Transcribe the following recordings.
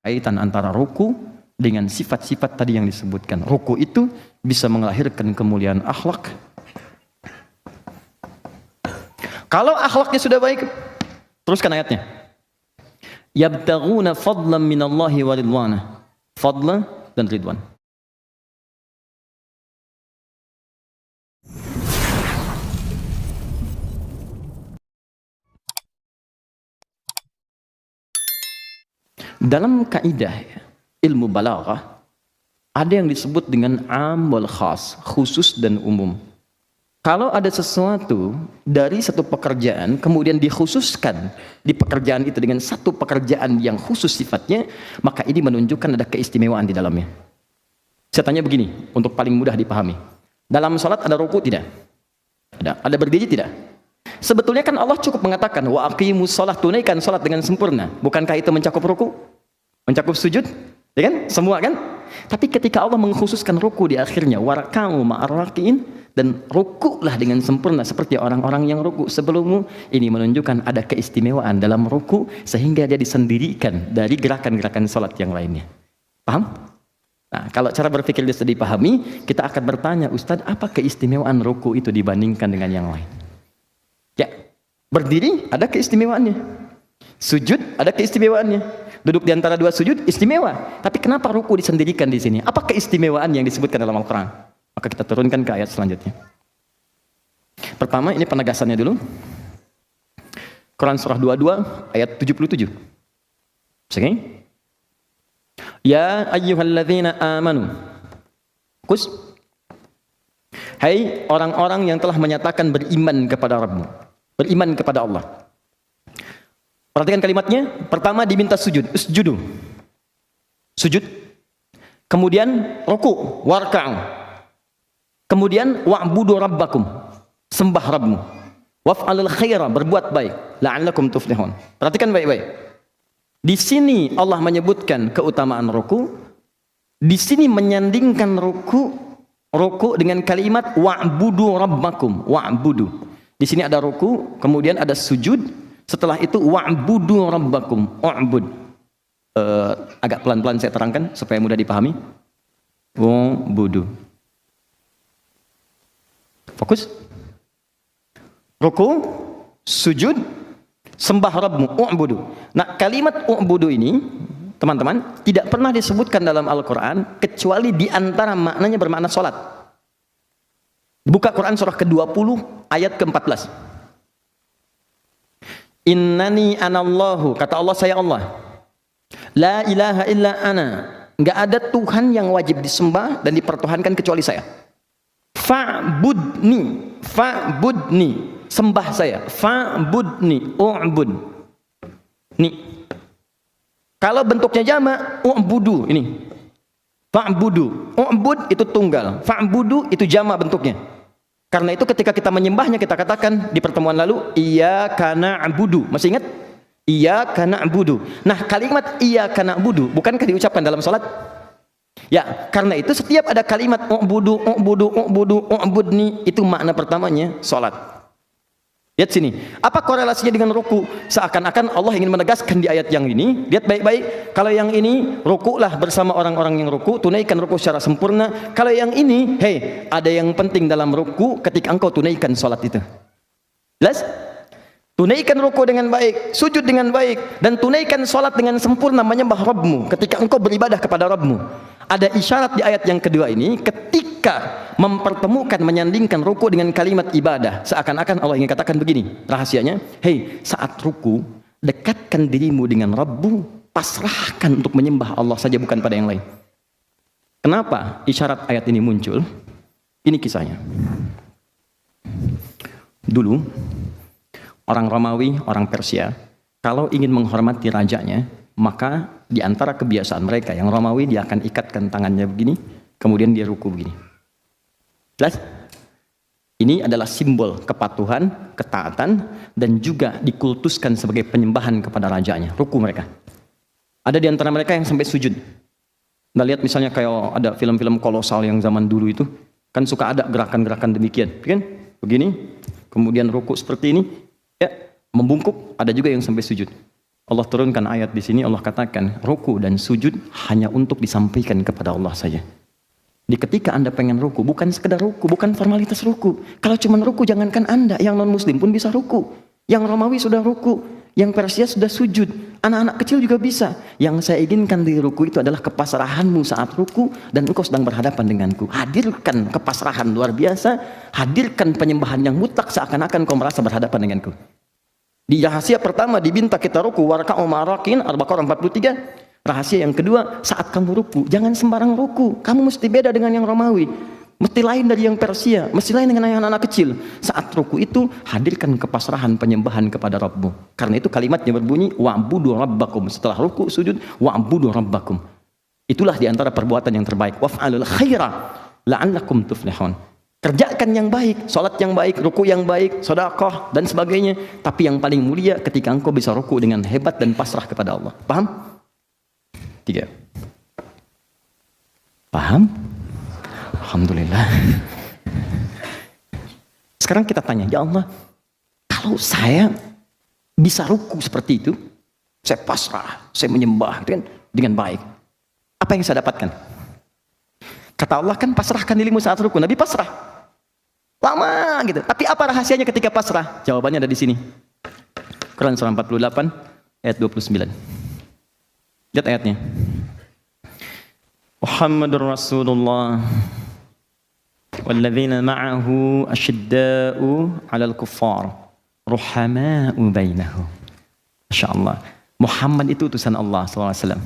kaitan antara ruku dengan sifat-sifat tadi yang disebutkan. Ruku itu bisa melahirkan kemuliaan akhlak. Kalau akhlaknya sudah baik, teruskan ayatnya. Yabtaghuna fadlan minallahi wa ridwana. Fadla dan ridwan. Dalam kaidah ilmu balaghah ada yang disebut dengan am wal khas, khusus dan umum. Kalau ada sesuatu dari satu pekerjaan kemudian dikhususkan di pekerjaan itu dengan satu pekerjaan yang khusus sifatnya, maka ini menunjukkan ada keistimewaan di dalamnya. Saya tanya begini untuk paling mudah dipahami. Dalam salat ada ruku tidak? Ada. Ada berdiri tidak? Sebetulnya kan Allah cukup mengatakan wa aqimus shalah, tunaikan salat dengan sempurna. Bukankah itu mencakup ruku? Mencakup sujud? Ya kan? Semua kan? Tapi ketika Allah mengkhususkan ruku di akhirnya, waraka'u ma'arraqiin, dan rukulah dengan sempurna seperti orang-orang yang ruku sebelummu, ini menunjukkan ada keistimewaan dalam ruku sehingga dia disendirikan dari gerakan-gerakan salat yang lainnya. Paham? Nah, kalau cara berpikir bisa dipahami, kita akan bertanya, Ustadz, apa keistimewaan ruku itu dibandingkan dengan yang lain? Ya, berdiri ada keistimewaannya. Sujud ada keistimewaannya. Duduk di antara dua sujud istimewa. Tapi kenapa ruku disendirikan di sini? Apa keistimewaan yang disebutkan dalam Al-Quran? Maka kita turunkan ke ayat selanjutnya. Pertama, ini penegasannya dulu. Quran surah 22 ayat 77. Oke? Ya ayyuhalladzina amanu. Kus. Hai orang-orang yang telah menyatakan beriman kepada Rabbmu. Beriman kepada Allah. Perhatikan kalimatnya. Pertama diminta sujud, usjudu. Sujud. Kemudian ruku, warka'u. Kemudian wa'budu rabbakum. Sembah Rabbmu. Waf'alul khaira, berbuat baik. La'allakum tuflihun. Perhatikan baik-baik. Di sini Allah menyebutkan keutamaan ruku. Di sini menyandingkan ruku dengan kalimat wa'budu rabbakum. Wa'budu. Di sini ada ruku, kemudian ada sujud. Setelah itu wa'budu rabbakum, u'bud. Agak pelan-pelan saya terangkan supaya mudah dipahami. Wa'budu. Fokus. Ruku, sujud, sembah Rabbmu, u'budu. Nah, kalimat u'budu ini, teman-teman, tidak pernah disebutkan dalam Al-Quran kecuali di antara maknanya bermakna salat. Buka Quran surah ke-20 ayat ke-14. Innani anallahu, kata Allah, saya Allah. La ilaha illa ana, enggak ada Tuhan yang wajib disembah dan dipertuhankan kecuali saya. Fa'budni, fa'budni, sembah saya. Fa'budni, u'bud. Nih. Kalau bentuknya jamak, u'budu ini. Fa'budu, u'bud itu tunggal, fa'budu itu jamak bentuknya. Karena itu ketika kita menyembahnya, kita katakan di pertemuan lalu, iyyaka na'budu. Masih ingat? Iyyaka na'budu. Nah, kalimat iyyaka na'budu bukankah diucapkan dalam salat? Ya, karena itu setiap ada kalimat u'budu, u'budu, u'budu, u'budni, itu makna pertamanya salat. Lihat sini, apa korelasinya dengan ruku? Seakan-akan Allah ingin menegaskan di ayat yang ini. Lihat baik-baik, kalau yang ini rukulah bersama orang-orang yang ruku, tunaikan ruku secara sempurna. Kalau yang ini, hei, ada yang penting dalam ruku ketika engkau tunaikan salat itu. Jelas? Tunaikan ruku dengan baik, sujud dengan baik, dan tunaikan salat dengan sempurna menyembah Rabbmu ketika engkau beribadah kepada Rabbmu. Ada isyarat di ayat yang kedua ini ketika mempertemukan, menyandingkan ruku dengan kalimat ibadah. Seakan-akan Allah ingin katakan begini, rahasianya, hei, saat ruku, dekatkan dirimu dengan Rabbu, pasrahkan untuk menyembah Allah saja, bukan pada yang lain. Kenapa isyarat ayat ini muncul? Ini kisahnya. Dulu, orang Romawi, orang Persia, kalau ingin menghormati rajanya, maka di antara kebiasaan mereka yang Romawi, dia akan ikatkan tangannya begini, kemudian dia ruku begini. Jelas? Ini adalah simbol kepatuhan, ketaatan, dan juga dikultuskan sebagai penyembahan kepada rajanya, ruku mereka. Ada di antara mereka yang sampai sujud. Nah, lihat misalnya kayak ada film-film kolosal yang zaman dulu itu, kan suka ada gerakan-gerakan demikian, kan? Begini, kemudian ruku seperti ini, ya, membungkuk, ada juga yang sampai sujud. Allah turunkan ayat di sini, Allah katakan ruku dan sujud hanya untuk disampaikan kepada Allah saja. Di ketika Anda pengen ruku, bukan sekedar ruku, bukan formalitas ruku. Kalau cuma ruku, jangankan Anda, yang non muslim pun bisa ruku. Yang Romawi sudah ruku, yang Persia sudah sujud, anak-anak kecil juga bisa. Yang saya inginkan di ruku itu adalah kepasrahanmu saat ruku dan engkau sedang berhadapan denganku. Hadirkan kepasrahan luar biasa, hadirkan penyembahan yang mutlak seakan-akan kau merasa berhadapan denganku. Di rahasia pertama diminta kita ruku, warka'u ma'arakin, Al-Baqarah 43. Rahasia yang kedua, saat kamu ruku, jangan sembarang ruku. Kamu mesti beda dengan yang Romawi, mesti lain dari yang Persia, mesti lain dengan yang anak-anak kecil. Saat ruku itu, hadirkan kepasrahan penyembahan kepada Rabbmu. Karena itu kalimatnya berbunyi, wa'budu rabbakum. Setelah ruku, sujud, wa'budu rabbakum. Itulah diantara perbuatan yang terbaik. Waf'alul khaira la'allakum tuflihun. Kerjakan yang baik, sholat yang baik, ruku yang baik, sedekah dan sebagainya. Tapi yang paling mulia ketika engkau bisa ruku dengan hebat dan pasrah kepada Allah. Paham? 3. Paham? Alhamdulillah. Sekarang kita tanya, ya Allah, kalau saya bisa ruku seperti itu, saya pasrah, saya menyembah dengan baik, apa yang saya dapatkan? Kata Allah kan pasrahkan dirimu saat ruku. Nabi pasrah lama gitu. Tapi apa rahasianya ketika pasrah? Jawabannya ada di sini. Quran surah 48 ayat 29. Lihat ayatnya. Muhammadur Rasulullah walladzina ma'ahu asyidda'u 'alal kuffar ruhama'u bainahum. Masyaallah. Muhammad itu utusan Allah SAW.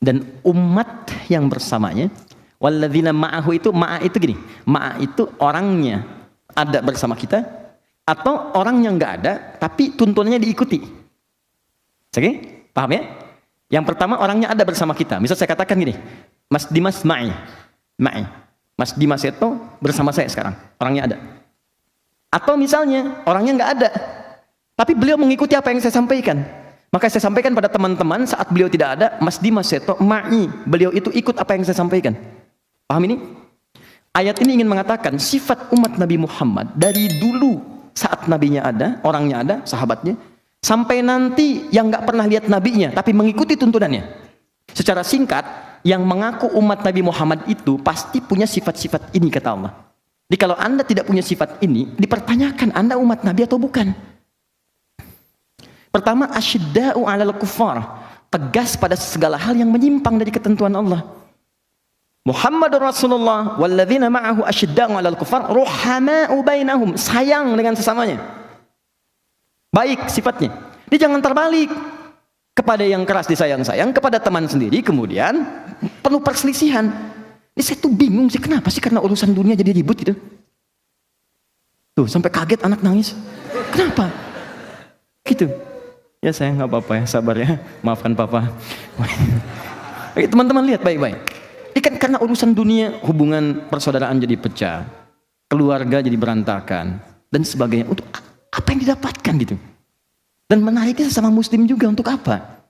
Dan umat yang bersamanya, walladzina ma'ahu itu, ma'a itu gini, ma'a itu orangnya ada bersama kita atau orang yang enggak ada tapi tuntunannya diikuti. Oke? Paham ya? Yang pertama orangnya ada bersama kita. Misal saya katakan gini, Mas Dimas ma'i. Mas Dimas itu bersama saya sekarang. Orangnya ada. Atau misalnya orangnya nggak ada, tapi beliau mengikuti apa yang saya sampaikan. Maka saya sampaikan pada teman-teman saat beliau tidak ada, Mas Dimas itu ma'i. Beliau itu ikut apa yang saya sampaikan. Paham ini? Ayat ini ingin mengatakan sifat umat Nabi Muhammad dari dulu saat nabinya ada, orangnya ada, sahabatnya, sampai nanti yang nggak pernah lihat nabinya tapi mengikuti tuntunannya. Secara singkat, yang mengaku umat Nabi Muhammad itu pasti punya sifat-sifat ini kata Allah. Jadi kalau Anda tidak punya sifat ini, dipertanyakan Anda umat Nabi atau bukan. Pertama, asyidda'u 'alal kuffar, tegas pada segala hal yang menyimpang dari ketentuan Allah. Muhammadur Rasulullah walladzina ma'ahu asyidda'u 'alal kuffar ruhama'u bainahum, sayang dengan sesamanya. Baik sifatnya. Dia jangan terbalik. Kepada yang keras disayang-sayang, kepada teman sendiri kemudian penuh perselisihan. Ini saya tuh bingung sih, kenapa sih karena urusan dunia jadi ribut gitu. Tuh sampai kaget anak nangis. Kenapa? Gitu. Ya saya nggak apa-apa ya, sabar ya. Maafkan papa. Teman-teman lihat baik-baik. Ini kan karena urusan dunia, hubungan persaudaraan jadi pecah, keluarga jadi berantakan dan sebagainya. Untuk apa yang didapatkan gitu? Dan menariknya sesama muslim juga untuk apa?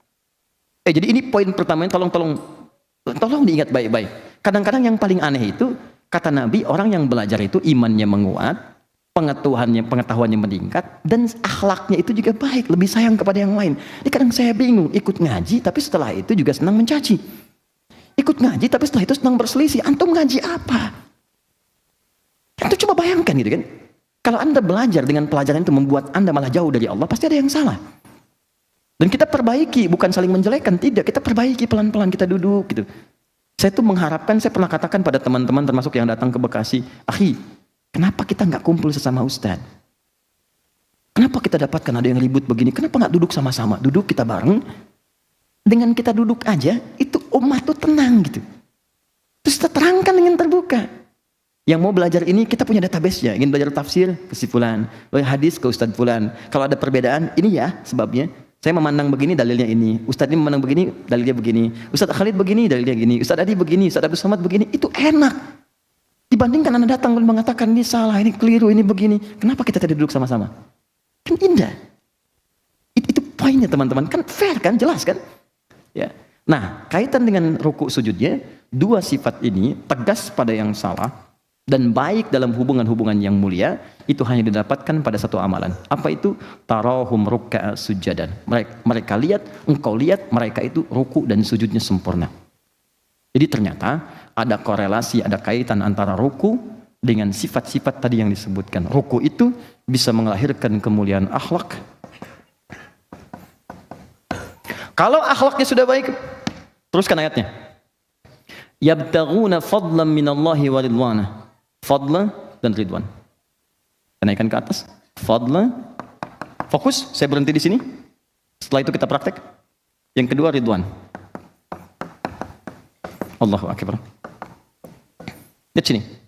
Jadi ini poin pertama, tolong diingat baik-baik. Kadang-kadang yang paling aneh itu, kata Nabi, orang yang belajar itu imannya menguat, pengetahuannya meningkat, dan akhlaknya itu juga baik, lebih sayang kepada yang lain. Jadi kadang saya bingung, ikut ngaji tapi setelah itu juga senang mencaci. Ikut ngaji tapi setelah itu senang berselisih. Antum ngaji apa? Antum coba bayangkan gitu kan. Kalau Anda belajar dengan pelajaran itu membuat Anda malah jauh dari Allah, pasti ada yang salah. Dan kita perbaiki, bukan saling menjelekkan, tidak. Kita perbaiki pelan-pelan, kita duduk gitu. Saya tuh mengharapkan, saya pernah katakan pada teman-teman termasuk yang datang ke Bekasi, akhi, kenapa kita nggak kumpul sesama ustadz? Kenapa kita dapatkan ada yang ribut begini? Kenapa nggak duduk sama-sama? Duduk kita bareng. Dengan kita duduk aja, itu umat tuh tenang gitu. Terus kita terangkan dengan terbuka. Yang mau belajar ini kita punya database-nya. Ingin belajar tafsir ke si fulan, hadis ke Ustadz fulan. Kalau ada perbedaan, ini ya sebabnya. Saya memandang begini, dalilnya ini. Ustadz ini memandang begini, dalilnya begini. Ustadz Khalid begini, dalilnya gini. Ustadz Adi begini, Ustadz Abdul Somad begini. Itu enak. Dibandingkan Anda datang dan mengatakan ini salah, ini keliru, ini begini. Kenapa kita tidak duduk sama-sama? Kan indah. Itu poinnya teman-teman. Kan fair kan, jelas kan? Ya. Nah, kaitan dengan ruku sujudnya, dua sifat ini tegas pada yang salah, dan baik dalam hubungan-hubungan yang mulia itu hanya didapatkan pada satu amalan. Apa itu? Tarahum ruk'a sujadan. Mereka lihat, engkau lihat mereka itu ruku dan sujudnya sempurna. Jadi ternyata ada korelasi, ada kaitan antara ruku dengan sifat-sifat tadi yang disebutkan. Ruku itu bisa melahirkan kemuliaan akhlak. Kalau akhlaknya sudah baik, teruskan ayatnya. Yabtaghuna fadlan minallahi wa ridwana. Fadla dan ridwan. Naikkan ke atas. Fadla. Fokus, saya berhenti di sini. Setelah itu kita praktek. Yang kedua ridwan. Allahu akbar. Lihat sini.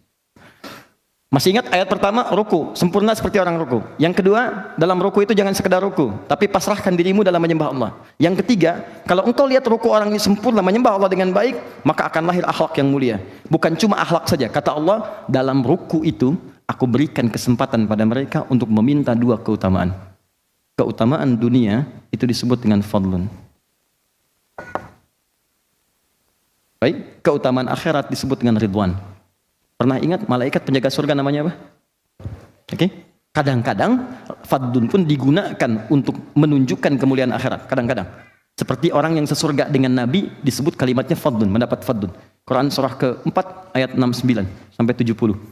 Masih ingat ayat pertama, ruku, sempurna seperti orang ruku. Yang kedua, dalam ruku itu jangan sekedar ruku, tapi pasrahkan dirimu dalam menyembah Allah. Yang ketiga, kalau engkau lihat ruku orang ini sempurna menyembah Allah dengan baik, maka akan lahir akhlak yang mulia. Bukan cuma akhlak saja, kata Allah, dalam ruku itu aku berikan kesempatan pada mereka untuk meminta dua keutamaan. Keutamaan dunia itu disebut dengan fadlun. Baik, keutamaan akhirat disebut dengan ridwan. Pernah ingat malaikat penjaga surga namanya apa? Oke. Kadang-kadang fadlun pun digunakan untuk menunjukkan kemuliaan akhirat. Kadang-kadang. Seperti orang yang sesurga dengan Nabi disebut kalimatnya fadlun, mendapat fadlun. Quran surah ke-4 ayat 69 sampai 70.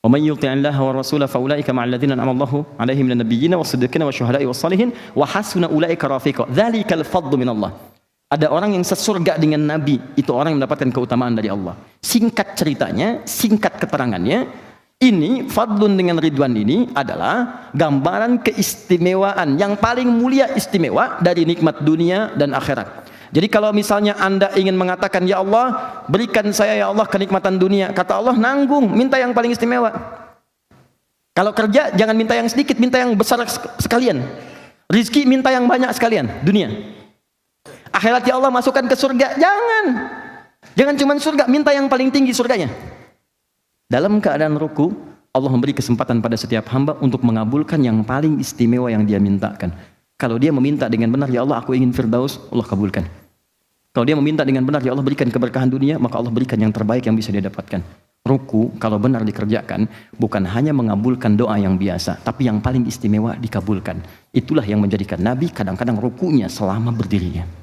Wa may yuti'illaha wa rasulahu fa ulaika ma'al ladzina an'ama Allahu 'alaihim minan nabiyyina was-siddiqina wasyuhada'i was-shalihin wa hasuna ulaika rafiqa. Dzalikal fadlu minallah. Ada orang yang sesurga dengan Nabi, itu orang yang mendapatkan keutamaan dari Allah. Singkat ceritanya, singkat keterangannya, ini fadlun dengan ridwan ini adalah gambaran keistimewaan yang paling mulia istimewa dari nikmat dunia dan akhirat. Jadi kalau misalnya Anda ingin mengatakan, ya Allah, berikan saya ya Allah kenikmatan dunia, kata Allah, nanggung, minta yang paling istimewa. Kalau kerja jangan minta yang sedikit, minta yang besar sekalian. Rizki minta yang banyak sekalian, dunia. Akhirat ya Allah masukkan ke surga, jangan cuma surga, minta yang paling tinggi surganya. Dalam keadaan ruku, Allah memberi kesempatan pada setiap hamba untuk mengabulkan yang paling istimewa yang dia mintakan. Kalau dia meminta dengan benar, ya Allah aku ingin firdaus, Allah kabulkan. Kalau dia meminta dengan benar, ya Allah berikan keberkahan dunia, maka Allah berikan yang terbaik yang bisa dia dapatkan. Ruku kalau benar dikerjakan bukan hanya mengabulkan doa yang biasa, tapi yang paling istimewa dikabulkan. Itulah yang menjadikan Nabi kadang-kadang rukunya selama berdirinya.